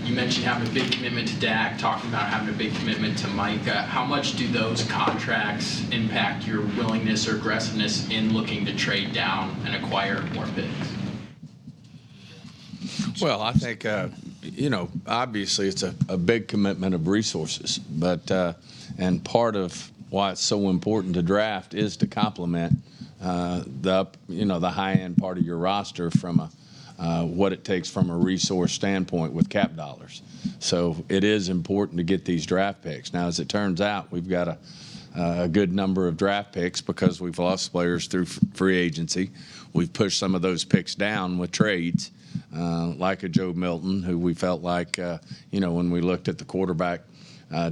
you mentioned having a big commitment to Dak, talking about having a big commitment to Micah. How much do those contracts impact your willingness or aggressiveness in looking to trade down and acquire more picks? Well, I think, obviously it's a big commitment of resources, but and part of why it's so important to draft is to complement the high end part of your roster from what it takes from a resource standpoint with cap dollars. So it is important to get these draft picks. Now, as it turns out, we've got a good number of draft picks because we've lost players through free agency. We've pushed some of those picks down with trades, like a Joe Milton, who we felt like, when we looked at the quarterback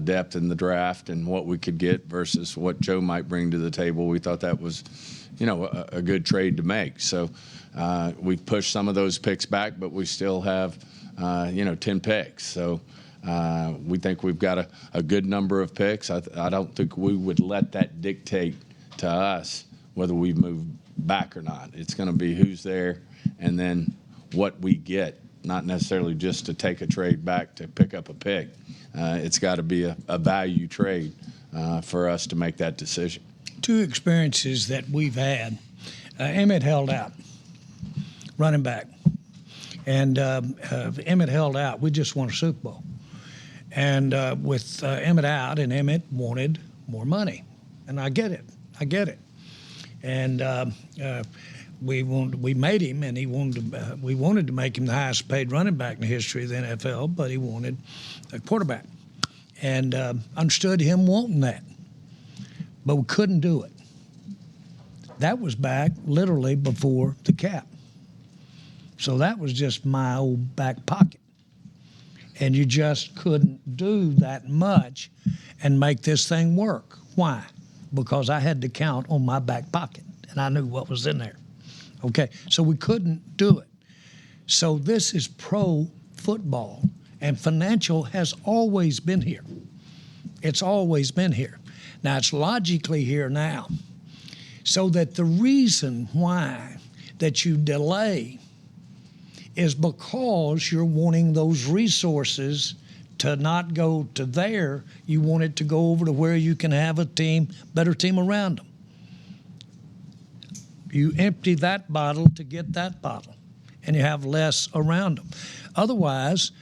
depth in the draft and what we could get versus what Joe might bring to the table, we thought that was, a good trade to make. So we've pushed some of those picks back, but we still have, 10 picks. So we think we've got a good number of picks. I don't think we would let that dictate to us whether we move back or not. It's going to be who's there and then what we get, not necessarily just to take a trade back to pick up a pick. It's got to be a value trade for us to make that decision. Two experiences that we've had. Emmett held out, running back. And Emmett held out. We just won a Super Bowl. And with Emmett out, and Emmett wanted more money. And I get it. And we made him, and we wanted to make him the highest paid running back in the history of the NFL, but he wanted a quarterback. And understood him wanting that. But we couldn't do it. That was back literally before the cap. So that was just my old back pocket. And you just couldn't do that much and make this thing work. Why? Because I had to count on my back pocket, and I knew what was in there. Okay, so we couldn't do it. So this is pro football, and financial has always been here. It's always been here. Now, it's logically here now. So that the reason why that you delay is because you're wanting those resources to not go to there. You want it to go over to where you can have a better team around them. You empty that bottle to get that bottle, and you have less around them. Otherwise,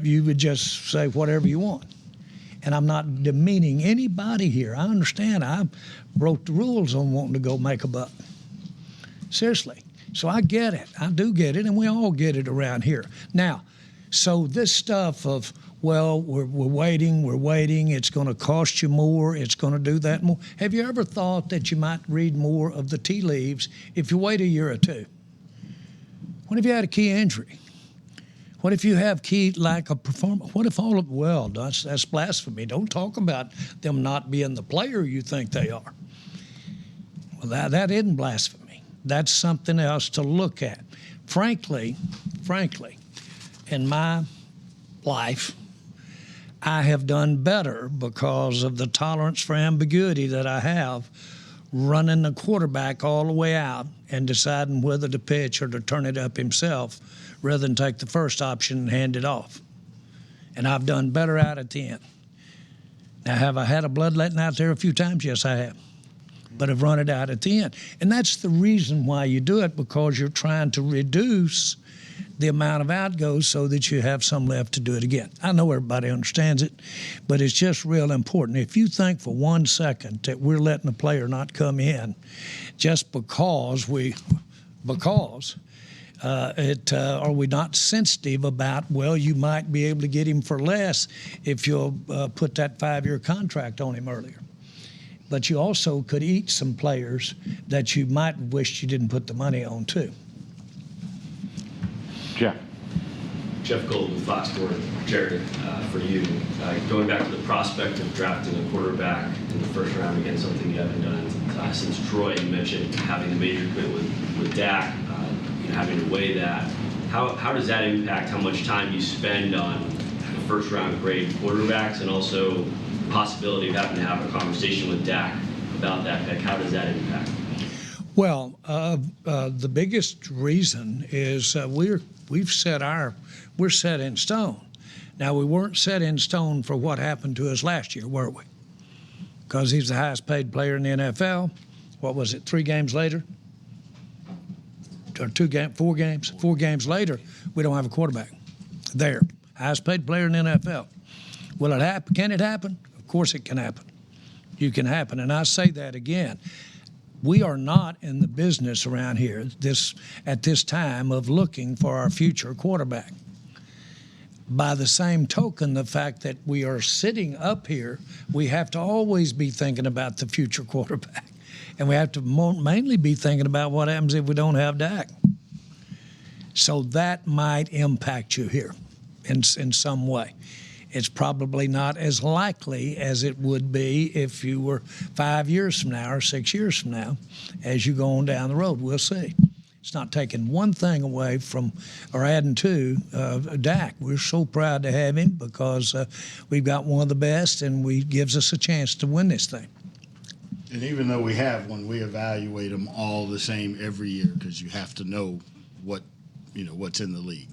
you would just say whatever you want. And I'm not demeaning anybody here. I understand I broke the rules on wanting to go make a buck. Seriously. So I get it. I do get it, and we all get it around here. Now, so this stuff of, well, we're waiting, it's going to cost you more, it's going to do that more. Have you ever thought that you might read more of the tea leaves if you wait a year or two? What if you had a key injury? What if you have key lack of performance? What if all of, well, that's blasphemy. Don't talk about them not being the player you think they are. Well, that isn't blasphemy. That's something else to look at. Frankly, in my life, I have done better because of the tolerance for ambiguity that I have running the quarterback all the way out and deciding whether to pitch or to turn it up himself rather than take the first option and hand it off. And I've done better out of 10. Now, have I had a bloodletting out there a few times? Yes, I have. But I've run it out at the end. And that's the reason why you do it, because you're trying to reduce the amount of outgoes so that you have some left to do it again. I know everybody understands it, but it's just real important. If you think for 1 second that we're letting a player not come in just because are we not sensitive about, well, you might be able to get him for less if you'll put that 5-year contract on him earlier. But you also could eat some players that you might wish you didn't put the money on, too. Jeff Gold with Fox Sports. Jared, for you, going back to the prospect of drafting a quarterback in the first round, again, something you haven't done since Troy. You mentioned having the major quit with Dak, having to weigh that. How does that impact how much time you spend on the first round grade quarterbacks, and also the possibility of having to have a conversation with Dak about that pick? How does that impact? Well, the biggest reason is we're set in stone. Now, we weren't set in stone for what happened to us last year, were we? Because he's the highest paid player in the NFL. What was it, 3 games later? Or 4 games? 4 games later, we don't have a quarterback. There, highest paid player in the NFL. Will it happen? Can it happen? Of course it can happen. You can happen. And I say that again. We are not in the business around here at this time of looking for our future quarterback. By the same token, the fact that we are sitting up here, we have to always be thinking about the future quarterback. And we have to mainly be thinking about what happens if we don't have Dak. So that might impact you here in some way. It's probably not as likely as it would be if you were 5 years from now or 6 years from now as you go on down the road. We'll see. It's not taking one thing away from or adding to Dak. We're so proud to have him because we've got one of the best, and he gives us a chance to win this thing. And even though we have one, we evaluate them all the same every year because you have to know what's in the league.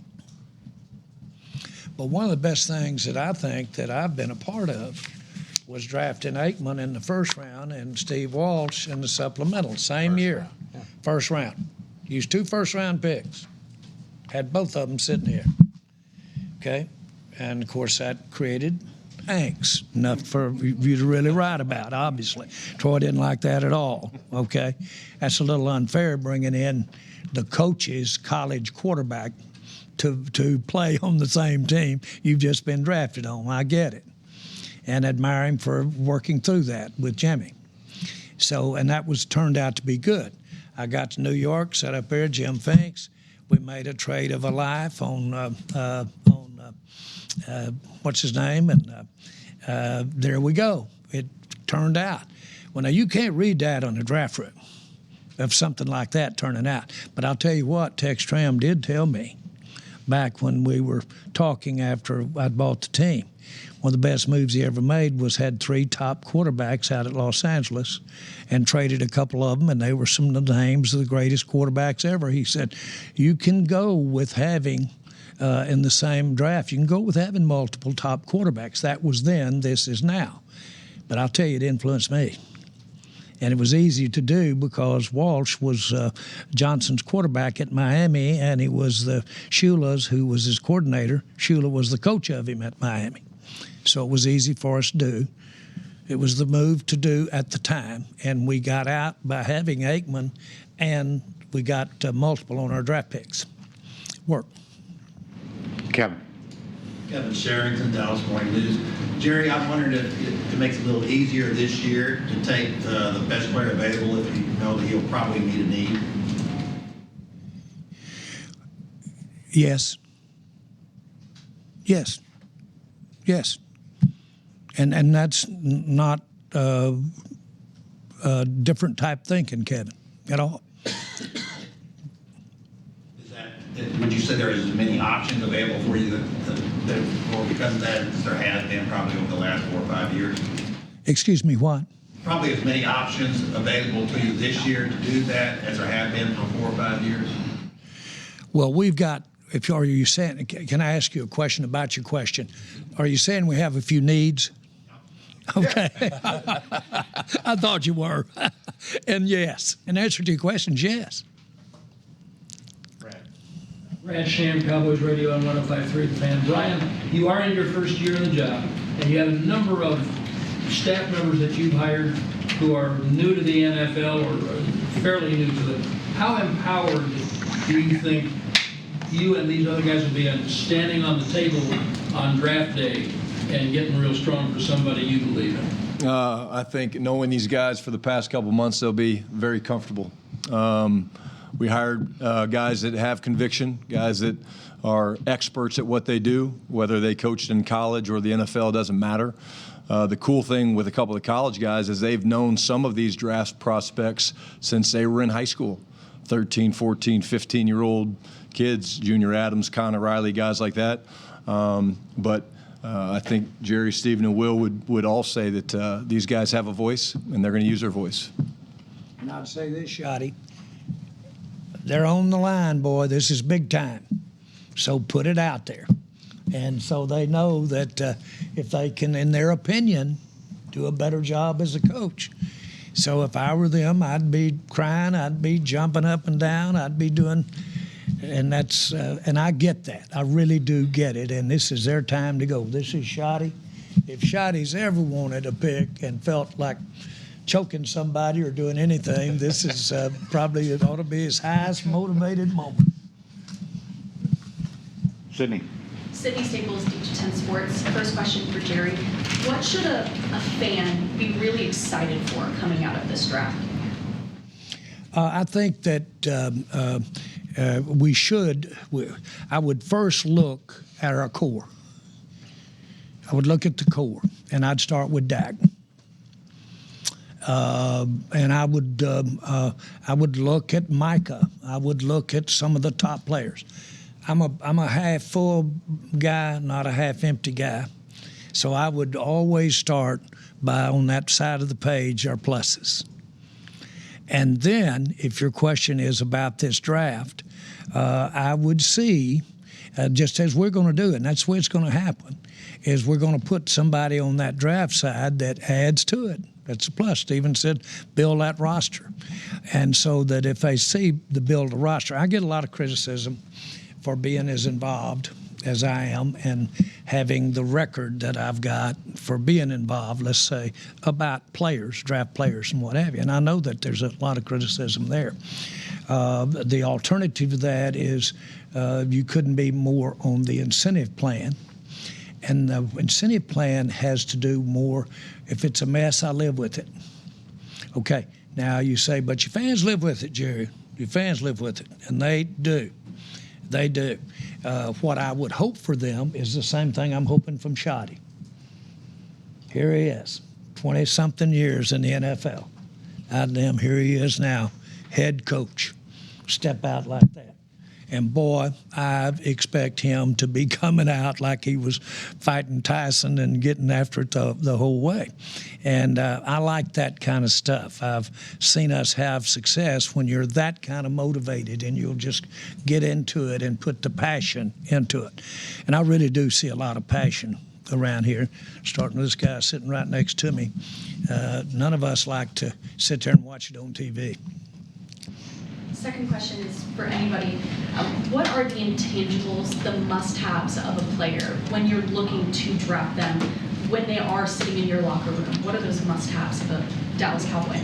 But one of the best things that I think that I've been a part of was drafting Aikman in the first round and Steve Walsh in the supplemental, same year, first round. Used 2 first-round picks. Had both of them sitting here. Okay? And, of course, that created angst, enough for you to really write about, obviously. Troy didn't like that at all, okay? That's a little unfair bringing in the coach's college quarterback to play on the same team you've just been drafted on. I get it. And admire him for working through that with Jimmy. So, and that turned out to be good. I got to New York, sat up there, Jim Finks. We made a trade of a life on what's his name, and there we go. It turned out. Well, now you can't read that on the draft room of something like that turning out. But I'll tell you what, Tex Tram did tell me back when we were talking after I'd bought the team. One of the best moves he ever made was had 3 top quarterbacks out at Los Angeles and traded a couple of them, and they were some of the names of the greatest quarterbacks ever. He said, you can go with having, in the same draft, you can go with having multiple top quarterbacks. That was then, this is now. But I'll tell you, it influenced me. And it was easy to do because Walsh was Johnson's quarterback at Miami, and he was Shula's, who was his coordinator. Shula was the coach of him at Miami. So it was easy for us to do. It was the move to do at the time, and we got out by having Aikman, and we got multiple on our draft picks. Worked. Kevin. Kevin Sherrington, Dallas Morning News. Jerry, I'm wondering if it makes it a little easier this year to take the best player available if you know that he'll probably meet a need. Yes. Yes. Yes. And that's not different type thinking, Kevin, at all. Would you say there is as many options available for you or because of that as there has been probably over the last 4 or 5 years? Excuse me, what? Probably as many options available to you this year to do that as there have been for 4 or 5 years? Well, we've got, are you saying, can I ask you a question about your question? Are you saying we have a few needs? Okay. I thought you were. And yes. In answer to your question, yes. Brad Sham, Cowboys Radio on 105.3 The Fan. Brian, you are in your first year on the job, and you have a number of staff members that you've hired who are new to the NFL or fairly new to it. How empowered do you think you and these other guys will be on standing on the table on draft day and getting real strong for somebody you believe in? I think knowing these guys for the past couple months, they'll be very comfortable. We hired guys that have conviction, guys that are experts at what they do, whether they coached in college or the NFL, doesn't matter. The cool thing with a couple of college guys is they've known some of these draft prospects since they were in high school, 13, 14, 15-year-old kids, Junior Adams, Connor Riley, guys like that. But I think Jerry, Stephen, and Will would all say that these guys have a voice, and they're going to use their voice. And I'd say this, Shotty. They're on the line, boy. This is big time. So put it out there. And so they know that if they can, in their opinion, do a better job as a coach. So if I were them, I'd be crying. I'd be jumping up and down. I'd be doing, and that's, and I get that. I really do get it. And this is their time to go. This is Shotty. If Shotty's ever wanted a pick and felt like choking somebody or doing anything. This is probably, it ought to be his highest motivated moment. Sydney. Sydney Staples, DH10 Sports. First question for Jerry. What should a fan be really excited for coming out of this draft? I think that I would first look at our core. I would look at the core, and I'd start with Dak. And I would look at Micah. I would look at some of the top players. I'm a half full guy, not a half empty guy. So I would always start by, on that side of the page, our pluses. And then, if your question is about this draft, I would see, just as we're going to do it, and that's where it's going to happen, is we're going to put somebody on that draft side that adds to it. That's a plus. Steven said, build that roster. And so that if they see the build a roster, I get a lot of criticism for being as involved as I am and having the record that I've got for being involved, let's say, about players, draft players and what have you. And I know that there's a lot of criticism there. The alternative to that is you couldn't be more on the incentive plan. And the incentive plan has to do more, if it's a mess, I live with it. Okay, now you say, but your fans live with it, Jerry. Your fans live with it, and they do. They do. What I would hope for them is the same thing I'm hoping from Schotty. Here he is, 20-something years in the NFL. Goddamn, here he is now, head coach. Step out like that. And boy, I expect him to be coming out like he was fighting Tyson and getting after it the whole way. And I like that kind of stuff. I've seen us have success when you're that kind of motivated and you'll just get into it and put the passion into it. And I really do see a lot of passion around here, starting with this guy sitting right next to me. None of us like to sit there and watch it on TV. Second question is for anybody. What are the intangibles, the must-haves of a player when you're looking to draft them, when they are sitting in your locker room? What are those must-haves of a Dallas Cowboy?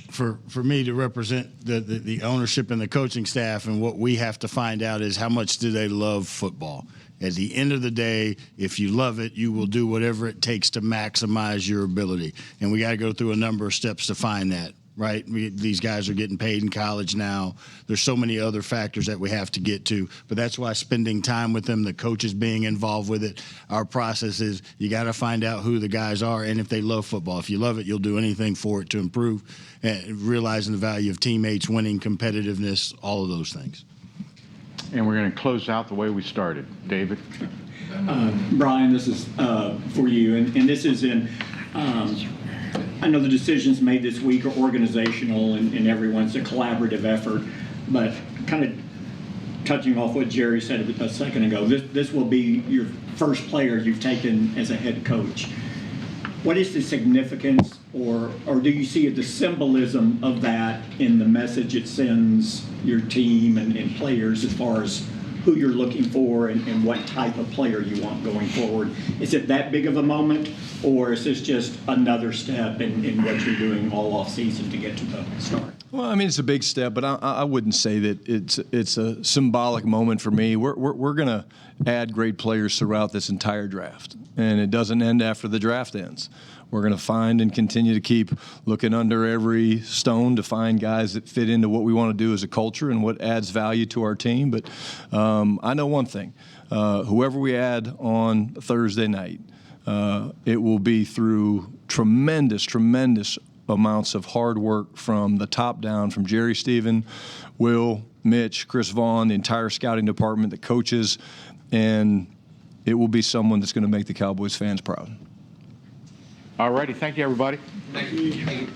For me to represent the ownership and the coaching staff, and what we have to find out is how much do they love football. At the end of the day, if you love it, you will do whatever it takes to maximize your ability. And we got to go through a number of steps to find that. Right? These guys are getting paid in college now. There's so many other factors that we have to get to, but that's why spending time with them, the coaches being involved with it, our process is you got to find out who the guys are and if they love football. If you love it, you'll do anything for it to improve, and realizing the value of teammates, winning, competitiveness, all of those things. And we're going to close out the way we started. David? Brian, this is for you, and this is in I know the decisions made this week are organizational and everyone's a collaborative effort, but kind of touching off what Jerry said a second ago, this will be your first player you've taken as a head coach. What is the significance or do you see the symbolism of that in the message it sends your team and players as far as who you're looking for and what type of player you want going forward? Is it that big of a moment, or is this just another step in what you're doing all off season to get to the start? Well, I mean, it's a big step, but I wouldn't say that it's a symbolic moment for me. We're going to add great players throughout this entire draft, and it doesn't end after the draft ends. We're going to find and continue to keep looking under every stone to find guys that fit into what we want to do as a culture and what adds value to our team. But I know one thing. Whoever we add on Thursday night, it will be through tremendous amounts of hard work from the top down, from Jerry, Steven, Will, Mitch, Chris Vaughn, the entire scouting department, the coaches, and it will be someone that's going to make the Cowboys fans proud. All righty. Thank you, everybody. Thank you.